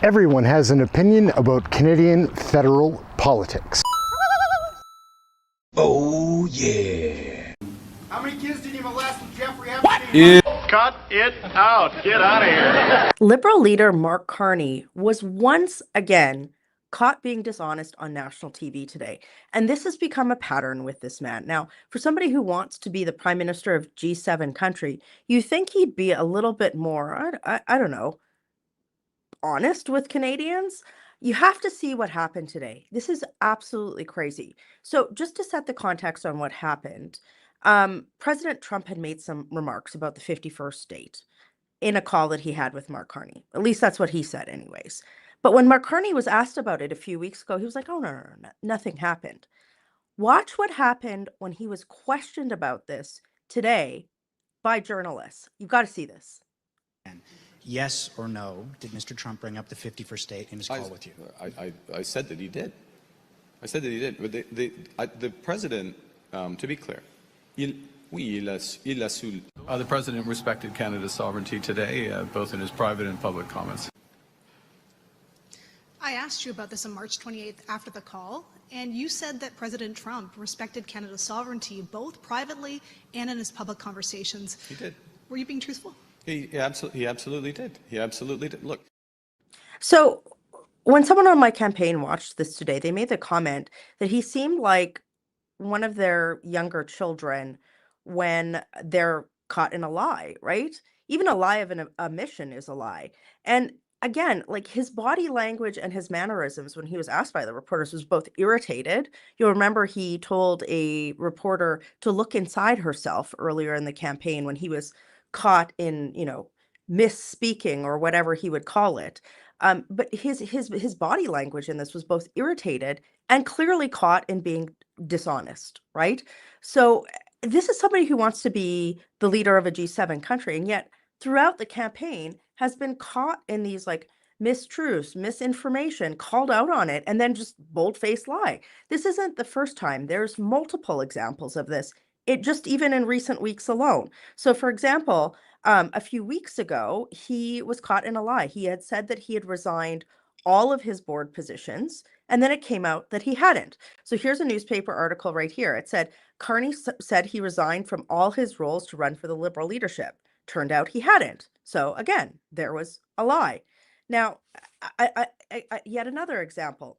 Everyone has an opinion about Canadian federal politics. Oh, yeah. How many kids did you molest with Jeffrey Epstein? What? Cut it out. Get out of here. Liberal leader Mark Carney was once again caught being dishonest on national TV today. And this has become a pattern with this man. Now, for somebody who wants to be the prime minister of G7 country, you think he'd be a little bit more, I don't know, honest with Canadians. You have to see what happened today. This is absolutely crazy. So just to set the context on what happened, President Trump had made some remarks about the 51st state in a call that he had with Mark Carney. At least that's what he said anyways. But when Mark Carney was asked about it a few weeks ago, he was like, oh, no, nothing happened. Watch what happened when he was questioned about this today by journalists. You've got to see this. Yes or no, did Mr. Trump bring up the 51st state in his call with you? I said that he did. I said that he did. But the president, to be clear, the president respected Canada's sovereignty today, both in his private and public comments. I asked you about this on March 28th after the call, and you said that President Trump respected Canada's sovereignty both privately and in his public conversations. He did. Were you being truthful? He absolutely did. He absolutely did. Look. So when someone on my campaign watched this today, they made the comment that he seemed like one of their younger children when they're caught in a lie, right? Even a lie of an omission is a lie. And again, like his body language and his mannerisms when he was asked by the reporters was both irritated. You'll remember he told a reporter to look inside herself earlier in the campaign when he was caught in, misspeaking or whatever he would call it. But his body language in this was both irritated and clearly caught in being dishonest, right? So this is somebody who wants to be the leader of a G7 country, and yet throughout the campaign has been caught in these like mistruths, misinformation, called out on it, and then just bold-faced lie. This isn't the first time. There's multiple examples of this. It just even in recent weeks alone. So for example, a few weeks ago, he was caught in a lie. He had said that he had resigned all of his board positions, and then it came out that he hadn't. So here's a newspaper article right here. It said, Carney said he resigned from all his roles to run for the Liberal leadership. Turned out he hadn't. So again, there was a lie. Now, yet another example.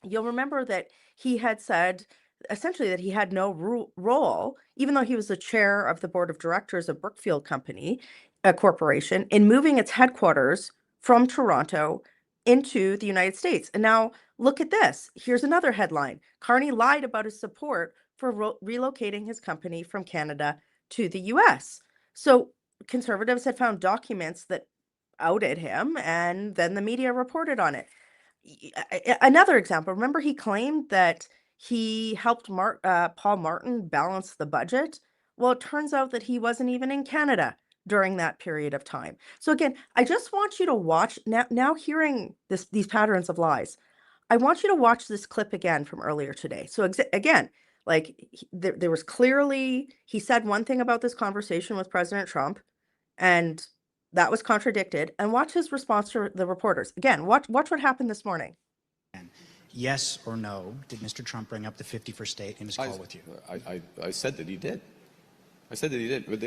You'll remember that he had said essentially that he had no role, even though he was the chair of the board of directors of Brookfield Company, a corporation, in moving its headquarters from Toronto into the United States. And now look at this. Here's another headline. Carney lied about his support for relocating his company from Canada to the US. So Conservatives had found documents that outed him, and then the media reported on it. Another example, remember he claimed that he helped Paul Martin balance the budget. Well, it turns out that he wasn't even in Canada during that period of time. So again, I just want you to watch now hearing these patterns of lies. I want you to watch this clip again from earlier today. So again, like there was clearly, he said one thing about this conversation with President Trump, and that was contradicted. And watch his response to the reporters. Again, watch what happened this morning. Yes or no, did Mr. Trump bring up the 51st state in his call with you? I said that he did. I said that he did. But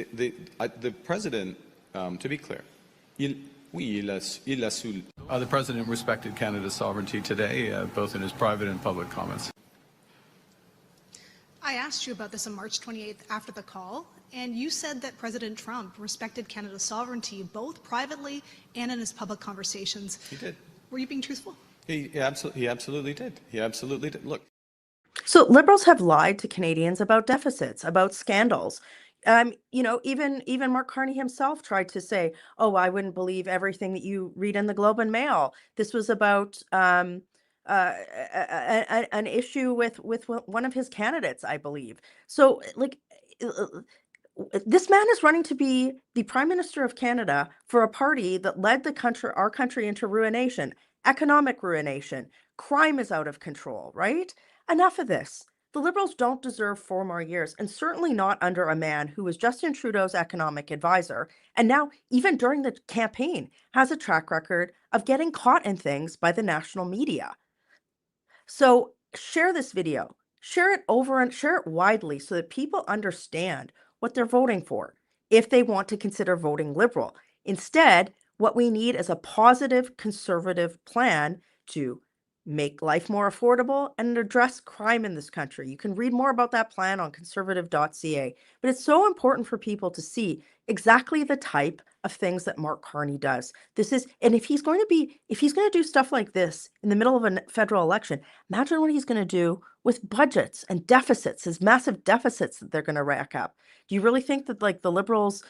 the president, to be clear, the president respected Canada's sovereignty today, both in his private and public comments. I asked you about this on March 28th after the call, and you said that President Trump respected Canada's sovereignty both privately and in his public conversations. He did. Were you being truthful? He absolutely did. He absolutely did. Look. So Liberals have lied to Canadians about deficits, about scandals. Even Mark Carney himself tried to say, "Oh, I wouldn't believe everything that you read in the Globe and Mail." This was about an issue with one of his candidates, I believe. So, this man is running to be the Prime Minister of Canada for a party that led our country into ruination, economic ruination. Crime is out of control, right? Enough of this. The Liberals don't deserve 4 more years, and certainly not under a man who was Justin Trudeau's economic advisor, and now, even during the campaign, has a track record of getting caught in things by the national media. So share this video, share it over and share it widely so that people understand what they're voting for if they want to consider voting Liberal. Instead, what we need is a positive conservative plan to make life more affordable and address crime in this country. You can read more about that plan on conservative.ca, but it's so important for people to see exactly the type of things that Mark Carney does. And if he's going to do stuff like this in the middle of a federal election, imagine what he's going to do with budgets and deficits, his massive deficits that they're going to rack up. Do you really think that like the Liberals'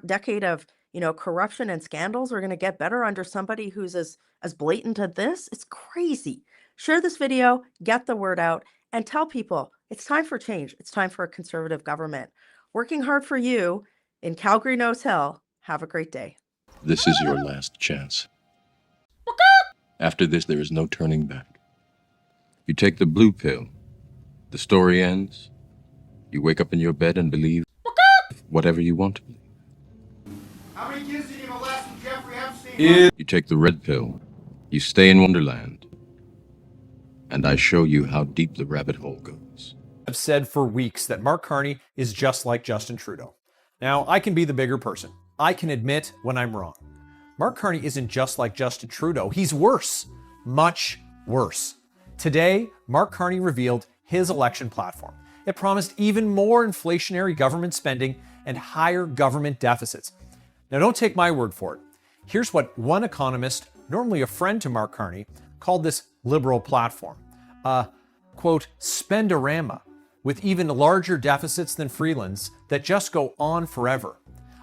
decade of corruption and scandals are going to get better under somebody who's as blatant as this? It's crazy. Share this video, get the word out, and tell people it's time for change. It's time for a conservative government. Working hard for you in Calgary Nose Hill. Have a great day. This is your last chance. After this, there is no turning back. You take the blue pill. The story ends. You wake up in your bed and believe whatever you want to believe. How many kids did you molest with Jeffrey Epstein? You take the red pill. You stay in Wonderland. And I show you how deep the rabbit hole goes. I've said for weeks that Mark Carney is just like Justin Trudeau. Now, I can be the bigger person. I can admit when I'm wrong. Mark Carney isn't just like Justin Trudeau. He's worse. Much worse. Today, Mark Carney revealed his election platform. It promised even more inflationary government spending and higher government deficits. Now, don't take my word for it. Here's what one economist, normally a friend to Mark Carney, called this Liberal platform. Quote, spendorama, with even larger deficits than Freeland's that just go on forever.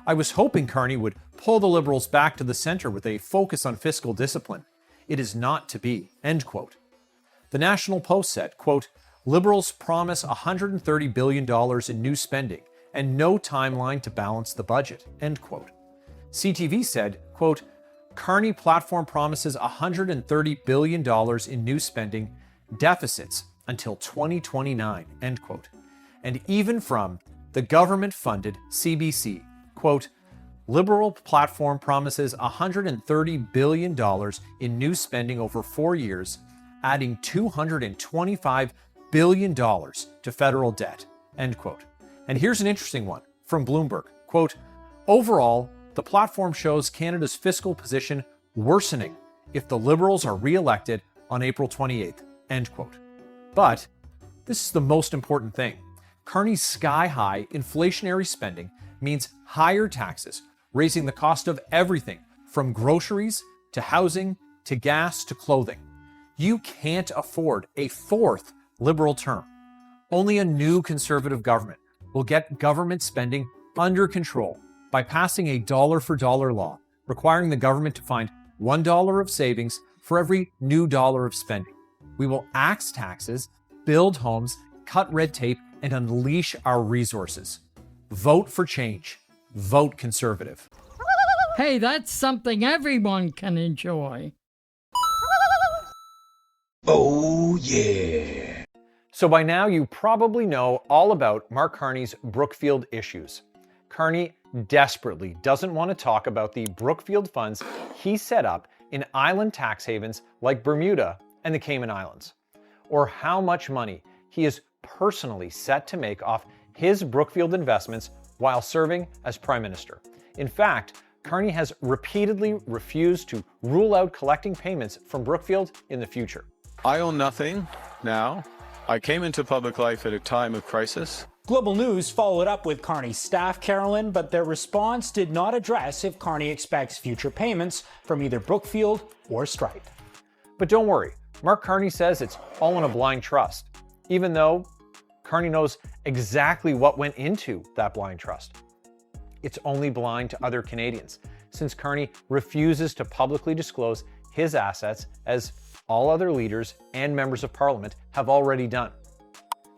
I was hoping Carney would pull the Liberals back to the center with a focus on fiscal discipline. It is not to be, end quote. The National Post said, quote, Liberals promise $130 billion in new spending and no timeline to balance the budget, end quote. CTV said, quote, Carney platform promises $130 billion in new spending, deficits until 2029, end quote. And even from the government-funded CBC, quote, Liberal platform promises $130 billion in new spending over 4 years, adding $225 billion to federal debt, end quote. And here's an interesting one from Bloomberg, quote, overall, the platform shows Canada's fiscal position worsening if the Liberals are re-elected on April 28th, end quote. But this is the most important thing. Carney's sky-high inflationary spending means higher taxes, raising the cost of everything from groceries to housing to gas to clothing. You can't afford a fourth Liberal term. Only a new Conservative government will get government spending under control by passing a dollar-for-dollar law, requiring the government to find $1 of savings for every new dollar of spending. We will axe taxes, build homes, cut red tape, and unleash our resources. Vote for change. Vote Conservative. Hey, that's something everyone can enjoy. Oh, yeah. So by now, you probably know all about Mark Carney's Brookfield issues. Carney desperately doesn't want to talk about the Brookfield funds he set up in island tax havens like Bermuda and the Cayman Islands, or how much money he is personally set to make off his Brookfield investments while serving as Prime Minister. In fact, Carney has repeatedly refused to rule out collecting payments from Brookfield in the future. I own nothing now. I came into public life at a time of crisis. Global News followed up with Carney's staff, Carolyn, but their response did not address if Carney expects future payments from either Brookfield or Stripe. But don't worry, Mark Carney says it's all in a blind trust, even though Carney knows exactly what went into that blind trust. It's only blind to other Canadians, since Carney refuses to publicly disclose his assets as all other leaders and members of Parliament have already done.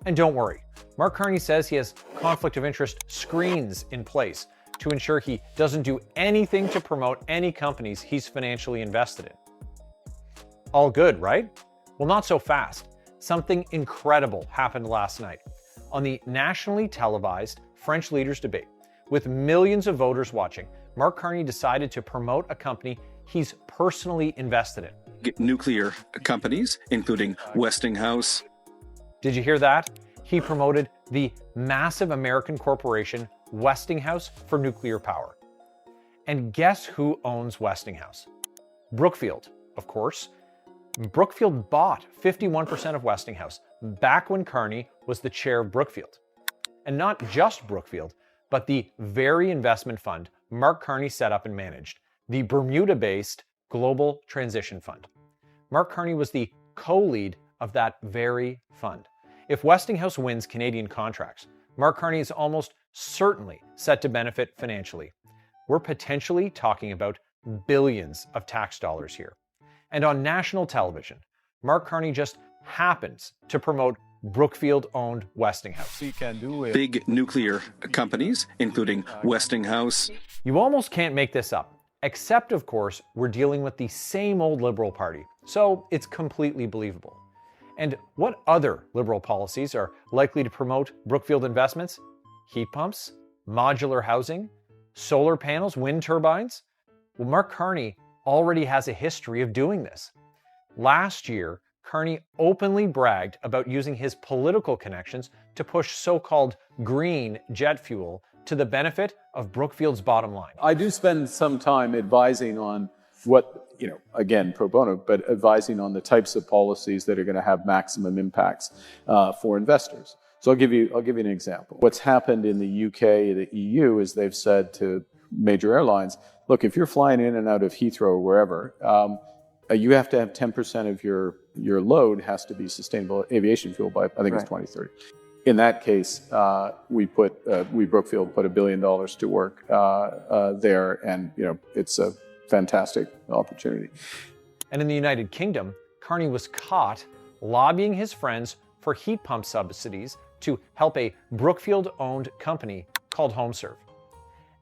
And don't worry, Mark Carney says he has conflict of interest screens in place to ensure he doesn't do anything to promote any companies he's financially invested in. All good, right? Well, not so fast, something incredible happened last night. On the nationally televised French leaders' debate, with millions of voters watching, Mark Carney decided to promote a company he's personally invested in. Nuclear companies, including Westinghouse. Did you hear that? He promoted the massive American corporation Westinghouse for nuclear power. And guess who owns Westinghouse? Brookfield, of course. Brookfield bought 51% of Westinghouse back when Carney was the chair of Brookfield. And not just Brookfield, but the very investment fund Mark Carney set up and managed, the Bermuda-based Global Transition Fund. Mark Carney was the co-lead of that very fund. If Westinghouse wins Canadian contracts, Mark Carney is almost certainly set to benefit financially. We're potentially talking about billions of tax dollars here. And on national television, Mark Carney just happens to promote Brookfield-owned Westinghouse. Big nuclear companies, including Westinghouse. You almost can't make this up, except, of course, we're dealing with the same old Liberal Party, so it's completely believable. And what other Liberal policies are likely to promote Brookfield investments? Heat pumps, modular housing, solar panels, wind turbines? Well, Mark Carney already has a history of doing this. Last year, Carney openly bragged about using his political connections to push so-called green jet fuel to the benefit of Brookfield's bottom line. I do spend some time advising on what, again, pro bono, but advising on the types of policies that are going to have maximum impacts for investors. So I'll give you an example. What's happened in the UK, the EU, is they've said to major airlines, look, if you're flying in and out of Heathrow or wherever, you have to have 10% of your load has to be sustainable aviation fuel by, I think it's 2030. In that case, we Brookfield put $1 billion to work there, and it's a fantastic opportunity. And in the United Kingdom, Carney was caught lobbying his friends for heat pump subsidies to help a Brookfield-owned company called HomeServe.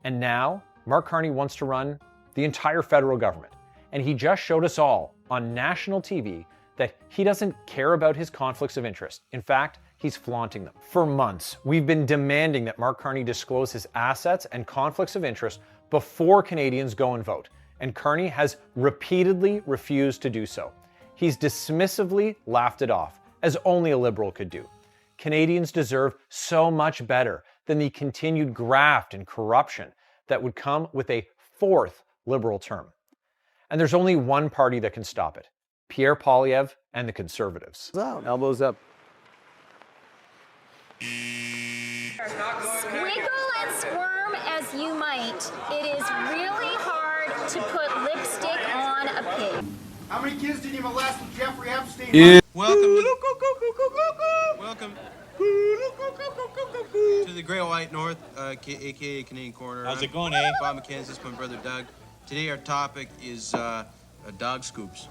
And now, Mark Carney wants to run the entire federal government. And he just showed us all on national TV that he doesn't care about his conflicts of interest. In fact, he's flaunting them. For months, we've been demanding that Mark Carney disclose his assets and conflicts of interest before Canadians go and vote. And Carney has repeatedly refused to do so. He's dismissively laughed it off, as only a Liberal could do. Canadians deserve so much better than the continued graft and corruption that would come with a fourth Liberal term. And there's only one party that can stop it: Pierre Poilievre and the Conservatives. Elbows up. Squiggle and squirm as you might, it is really hard to put lipstick on a pig. How many kids did you molest with Jeffrey Epstein? Welcome to the Great White North, aka Canadian Corner. How's it going, eh? Bob McKenzie's my brother Doug. Today our topic is dog scoops.